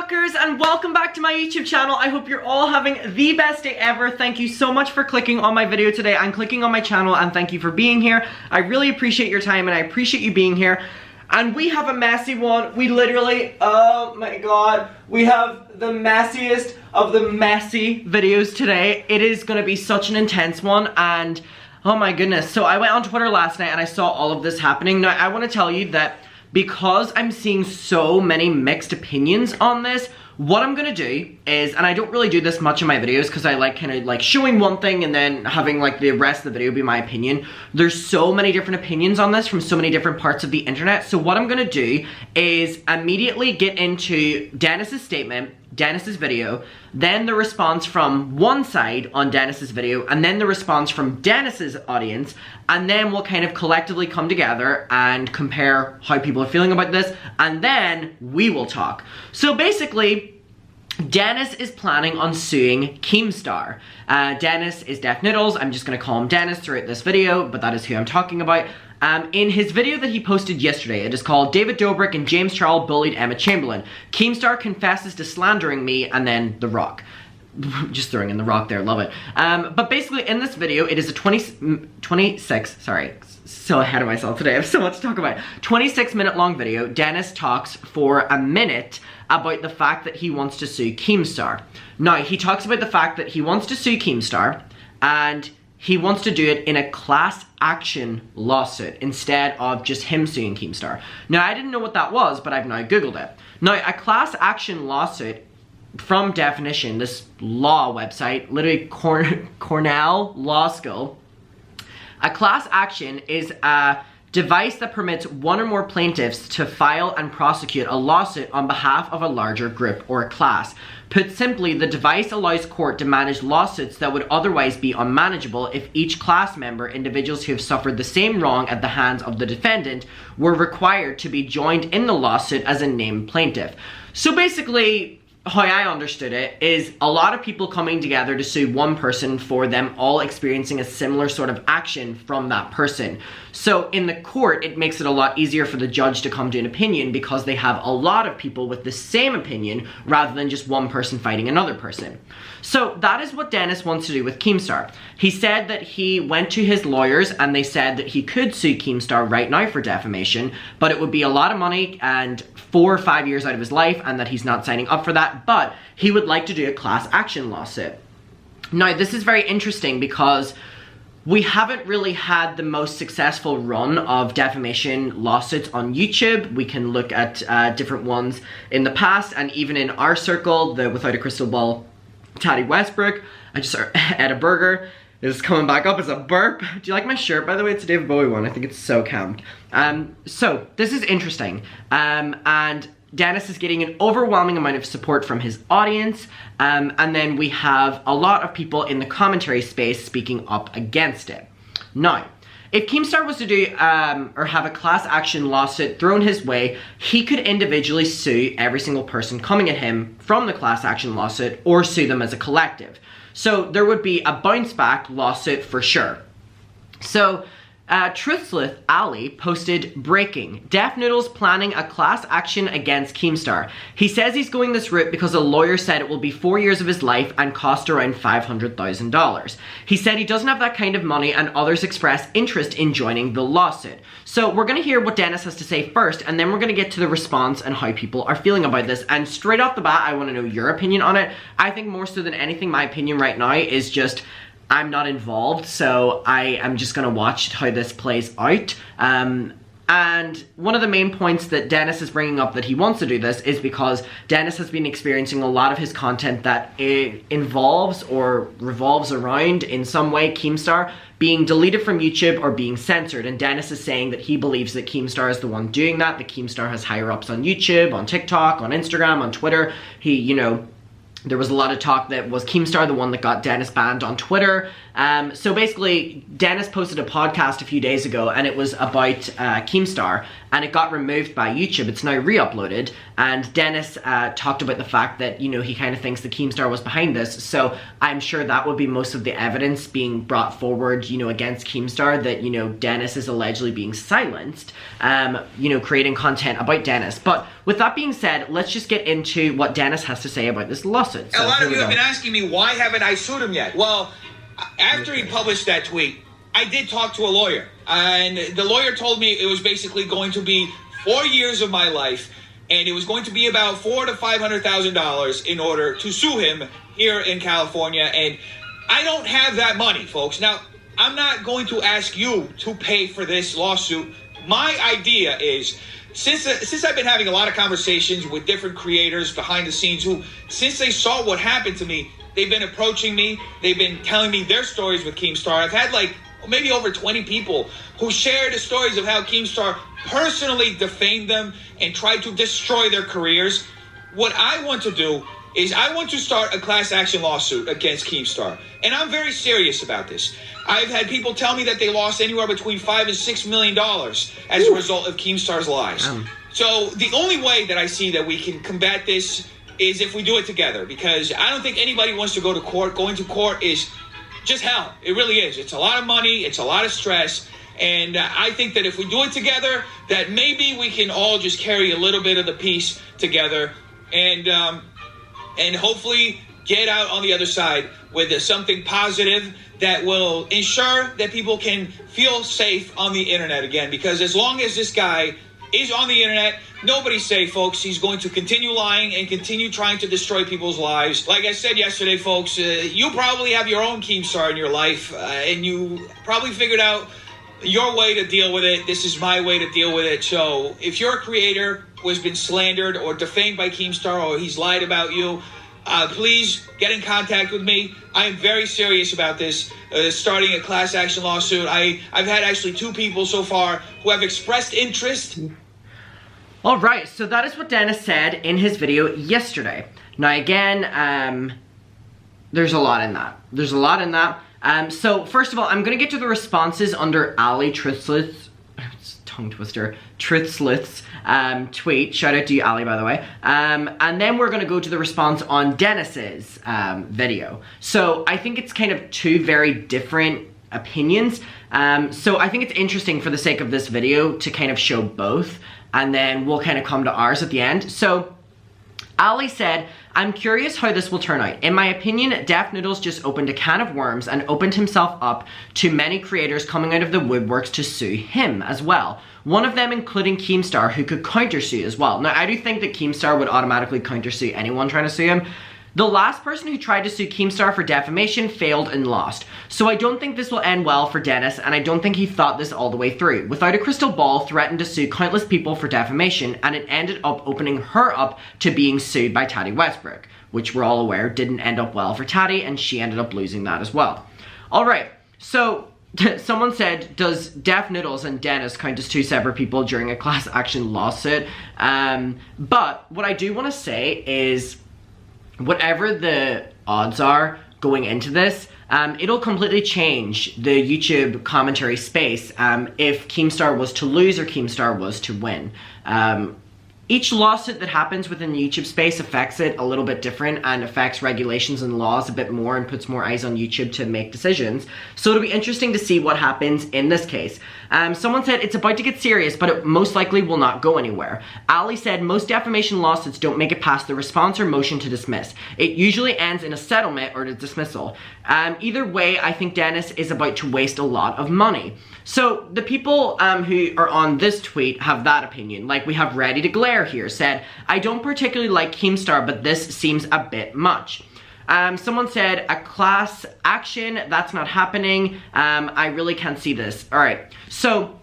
rockers, and welcome back to my YouTube channel. I hope you're all having the best day ever. Thank you so much for clicking on my video today and clicking on my channel, and thank you for being here. I really appreciate your time and I appreciate you being here. And we have a messy one. We literally, oh my god, we have the messiest of the messy videos today. It is gonna be such an intense one, and oh my goodness. So I went on Twitter last night and I saw all of this happening. Now I want to tell you that because I'm seeing so many mixed opinions on this, what I'm gonna do is, and I don't really do this much in my videos because I like kind of like showing one thing and then having like the rest of the video be my opinion. There's so many different opinions on this from so many different parts of the internet. So what I'm gonna do is immediately get into Dennis's statement, Dennis's video, then the response from one side on Dennis's video, and then the response from Dennis's audience, and then we'll kind of collectively come together and compare how people are feeling about this, and then we will talk. So basically, Dennis is planning on suing Keemstar. Dennis is defnoodles. I'm just gonna call him Dennis throughout this video, but that is who I'm talking about. In his video that he posted yesterday, it is called David Dobrik and James Charles Bullied Emma Chamberlain. Keemstar confesses to slandering me, and then The Rock. Just throwing in The Rock there, love it. But basically in this video, it is a 26, sorry, so ahead of myself today, I have so much to talk about. 26-minute long video. Dennis talks for a minute about the fact that he wants to sue Keemstar. Now, he talks about the fact that he wants to sue Keemstar, and he wants to do it in a class action lawsuit instead of just him suing Keemstar. Now, I didn't know what that was, but I've now Googled it. Now, a class action lawsuit, from definition, this law website, literally Cornell Law School, a class action is a device that permits one or more plaintiffs to file and prosecute a lawsuit on behalf of a larger group or a class. Put simply, the device allows court to manage lawsuits that would otherwise be unmanageable if each class member, individuals who have suffered the same wrong at the hands of the defendant, were required to be joined in the lawsuit as a named plaintiff. So basically, how I understood it is a lot of people coming together to sue one person for them all experiencing a similar sort of action from that person. So in the court, it makes it a lot easier for the judge to come to an opinion because they have a lot of people with the same opinion rather than just one person fighting another person. So that is what Dennis wants to do with Keemstar. He said that he went to his lawyers and they said that he could sue Keemstar right now for defamation, but it would be a lot of money and 4 or 5 years out of his life, and that he's not signing up for that, but he would like to do a class action lawsuit. Now, this is very interesting because we haven't really had the most successful run of defamation lawsuits on YouTube. We can look at different ones in the past, and even in our circle, the Without a Crystal Ball, Taddy Westbrook. I just ate a burger. It's coming back up as a burp. Do you like my shirt, by the way? It's a David Bowie one. I think it's so camp. So this is interesting. And Dennis is getting an overwhelming amount of support from his audience. And then we have a lot of people in the commentary space speaking up against it. Now, if Keemstar was to do or have a class action lawsuit thrown his way, he could individually sue every single person coming at him from the class action lawsuit or sue them as a collective. So there would be a bounce back lawsuit for sure. So Truthslith Ali posted, breaking, defnoodles planning a class action against Keemstar. He says he's going this route because a lawyer said it will be 4 years of his life and cost around $500,000. He said he doesn't have that kind of money, and others express interest in joining the lawsuit. So we're going to hear what Dennis has to say first, and then we're going to get to the response and how people are feeling about this. And straight off the bat, I want to know your opinion on it. I think more so than anything, my opinion right now is just, I'm not involved, so I am just gonna watch how this plays out. And one of the main points that Dennis is bringing up that he wants to do this is because Dennis has been experiencing a lot of his content that involves or revolves around, in some way, Keemstar being deleted from YouTube or being censored. And Dennis is saying that he believes that Keemstar is the one doing that Keemstar has higher ups on YouTube, on TikTok, on Instagram, on Twitter. He, you know, there was a lot of talk that was Keemstar the one that got Dennis banned on Twitter, So basically, Dennis posted a podcast a few days ago, and it was about Keemstar, and it got removed by YouTube. It's now re-uploaded, and Dennis talked about the fact that, you know, he kind of thinks that Keemstar was behind this, so I'm sure that would be most of the evidence being brought forward, you know, against Keemstar, that, you know, Dennis is allegedly being silenced, you know, creating content about Dennis. But with that being said, let's just get into what Dennis has to say about this lawsuit. So, a lot of you have been asking me, why haven't I sued him yet? Well, after he published that tweet, I did talk to a lawyer, and the lawyer told me it was basically going to be 4 years of my life, and it was going to be about $400,000 to $500,000 in order to sue him here in California, and I don't have that money, folks. Now, I'm not going to ask you to pay for this lawsuit. My idea is, since I've been having a lot of conversations with different creators behind the scenes who, since they saw what happened to me, they've been approaching me. They've been telling me their stories with Keemstar. I've had like maybe over 20 people who share the stories of how Keemstar personally defamed them and tried to destroy their careers. What I want to do is I want to start a class action lawsuit against Keemstar. And I'm very serious about this. I've had people tell me that they lost anywhere between $5 and $6 million as a result of Keemstar's lies. So the only way that I see that we can combat this is if we do it together, because I don't think anybody wants to go to court. Going to court is just hell. It really is. It's a lot of money. It's a lot of stress. And I think that if we do it together, that maybe we can all just carry a little bit of the piece together and hopefully get out on the other side with something positive that will ensure that people can feel safe on the internet again. Because as long as this guy is on the internet, nobody's safe, folks. He's going to continue lying and continue trying to destroy people's lives. Like I said yesterday, folks, you probably have your own Keemstar in your life, and you probably figured out your way to deal with it. This is my way to deal with it. So if you're a creator who has been slandered or defamed by Keemstar, or he's lied about you, please get in contact with me. I am very serious about this, starting a class action lawsuit. I've had actually 2 people so far who have expressed interest. All right, so that is what Dennis said in his video yesterday. Now again, there's a lot in that. There's a lot in that. So first of all, I'm gonna get to the responses under Ali Truthslith's, tongue twister, Truthslith's tweet. Shout out to you, Ali, by the way. And then we're gonna go to the response on Dennis's video. So I think it's kind of 2 very different opinions. So I think it's interesting for the sake of this video to kind of show both, and then we'll kind of come to ours at the end. So Ali said, I'm curious how this will turn out. In my opinion, defnoodles just opened a can of worms and opened himself up to many creators coming out of the woodworks to sue him as well. One of them including Keemstar, who could countersue as well. Now, I do think that Keemstar would automatically countersue anyone trying to sue him. The last person who tried to sue Keemstar for defamation failed and lost. So I don't think this will end well for Dennis, and I don't think he thought this all the way through. Without a crystal ball, threatened to sue countless people for defamation, and it ended up opening her up to being sued by Tati Westbrook, which we're all aware didn't end up well for Tati, and she ended up losing that as well. Alright, so someone said, does defnoodles and Dennis count as 2 separate people during a class action lawsuit? But what I do want to say is, whatever the odds are going into this, it'll completely change the YouTube commentary space if Keemstar was to lose or Keemstar was to win. Each lawsuit that happens within the YouTube space affects it a little bit different and affects regulations and laws a bit more and puts more eyes on YouTube to make decisions. So it'll be interesting to see what happens in this case. Someone said it's about to get serious, but it most likely will not go anywhere. Ali said most defamation lawsuits don't make it past the response or motion to dismiss. It usually ends in a settlement or a dismissal. Either way, I think Dennis is about to waste a lot of money. So the people who are on this tweet have that opinion. Like we have Ready to Glare here said, I don't particularly like Keemstar, but this seems a bit much. Someone said, a class action, that's not happening. I really can't see this. All right, so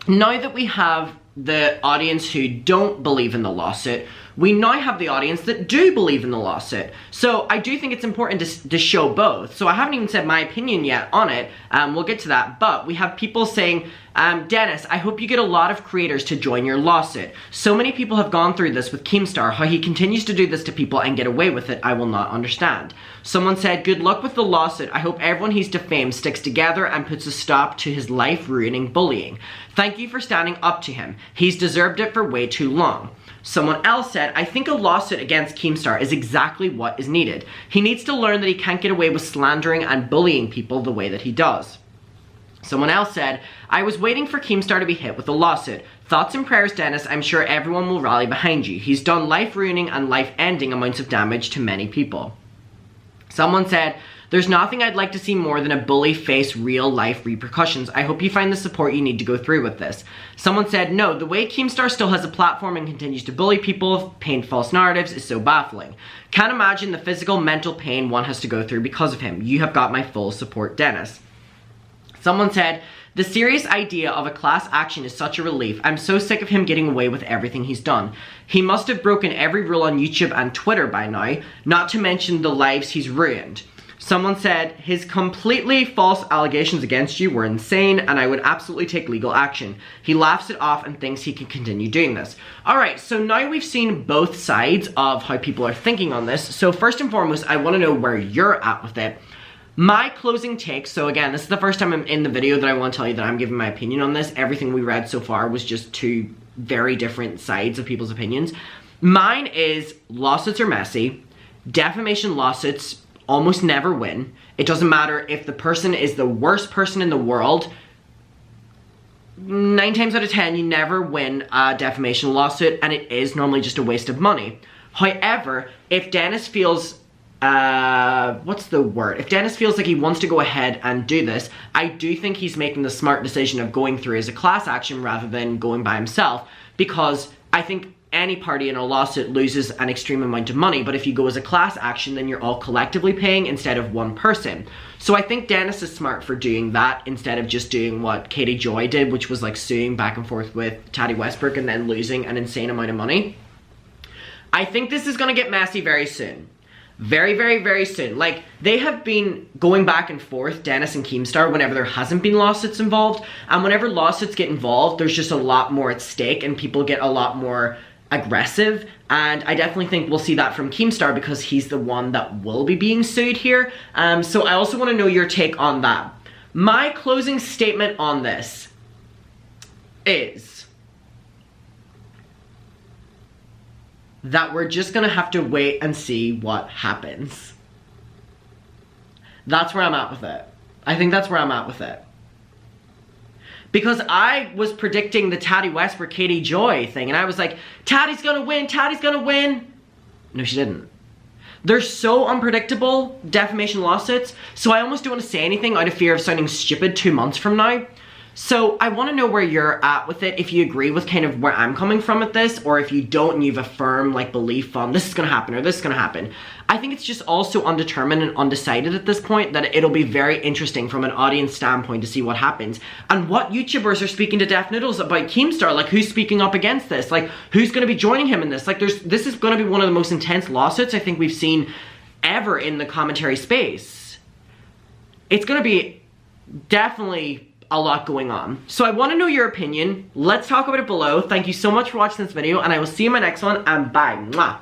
now that we have the audience who don't believe in the lawsuit, we now have the audience that do believe in the lawsuit. So I do think it's important to show both. So I haven't even said my opinion yet on it. We'll get to that. But we have people saying, Dennis, I hope you get a lot of creators to join your lawsuit. So many people have gone through this with Keemstar. How he continues to do this to people and get away with it, I will not understand. Someone said, good luck with the lawsuit. I hope everyone he's defamed sticks together and puts a stop to his life-ruining bullying. Thank you for standing up to him. He's deserved it for way too long. Someone else said, I think a lawsuit against Keemstar is exactly what is needed. He needs to learn that he can't get away with slandering and bullying people the way that he does. Someone else said, I was waiting for Keemstar to be hit with a lawsuit. Thoughts and prayers, Dennis. I'm sure everyone will rally behind you. He's done life-ruining and life-ending amounts of damage to many people. Someone said, there's nothing I'd like to see more than a bully face real-life repercussions. I hope you find the support you need to go through with this. Someone said, no, the way Keemstar still has a platform and continues to bully people, paint false narratives is so baffling. Can't imagine the physical, mental pain one has to go through because of him. You have got my full support, Dennis. Someone said, the serious idea of a class action is such a relief. I'm so sick of him getting away with everything he's done. He must have broken every rule on YouTube and Twitter by now, not to mention the lives he's ruined. Someone said, his completely false allegations against you were insane and I would absolutely take legal action. He laughs it off and thinks he can continue doing this. Alright, so now we've seen both sides of how people are thinking on this. So first and foremost, I want to know where you're at with it. My closing take, so again, this is the first time I'm in the video that I want to tell you that I'm giving my opinion on this. Everything we read so far was just two very different sides of people's opinions. Mine is lawsuits are messy. Defamation lawsuits almost never win. It doesn't matter if the person is the worst person in the world. 9 times out of 10, you never win a defamation lawsuit, and it is normally just a waste of money. However, if Dennis feels what's the word? If Dennis feels like he wants to go ahead and do this, I do think he's making the smart decision of going through as a class action rather than going by himself, because I think any party in a lawsuit loses an extreme amount of money, but if you go as a class action, then you're all collectively paying instead of one person. So I think Dennis is smart for doing that instead of just doing what Katie Joy did, which was like suing back and forth with Tati Westbrook and then losing an insane amount of money. I think this is gonna get messy very soon. Very, very, very soon. Like, they have been going back and forth, Dennis and Keemstar, whenever there hasn't been lawsuits involved. And whenever lawsuits get involved, there's just a lot more at stake and people get a lot more aggressive. And I definitely think we'll see that from Keemstar because he's the one that will be being sued here. So I also want to know your take on that. My closing statement on this is that we're just gonna have to wait and see what happens. That's where I'm at with it. I think that's where I'm at with it. Because I was predicting the Tati Westbrook Katie Joy thing, and I was like, Tati's gonna win, Tati's gonna win. No, she didn't. They're so unpredictable, defamation lawsuits, so I almost don't want to say anything out of fear of sounding stupid 2 months from now. So I want to know where you're at with it, if you agree with kind of where I'm coming from with this, or if you don't and you have a firm like belief on this is going to happen or this is going to happen. I think it's just also undetermined and undecided at this point, that it'll be very interesting from an audience standpoint to see what happens. And what YouTubers are speaking to defnoodles about Keemstar, like who's speaking up against this, like who's going to be joining him in this. Like this is going to be one of the most intense lawsuits I think we've seen ever in the commentary space. It's going to be definitely a lot going on. So I want to know your opinion. Let's talk about it below. Thank you so much for watching this video, and I will see you in my next one, and bye. Mwah.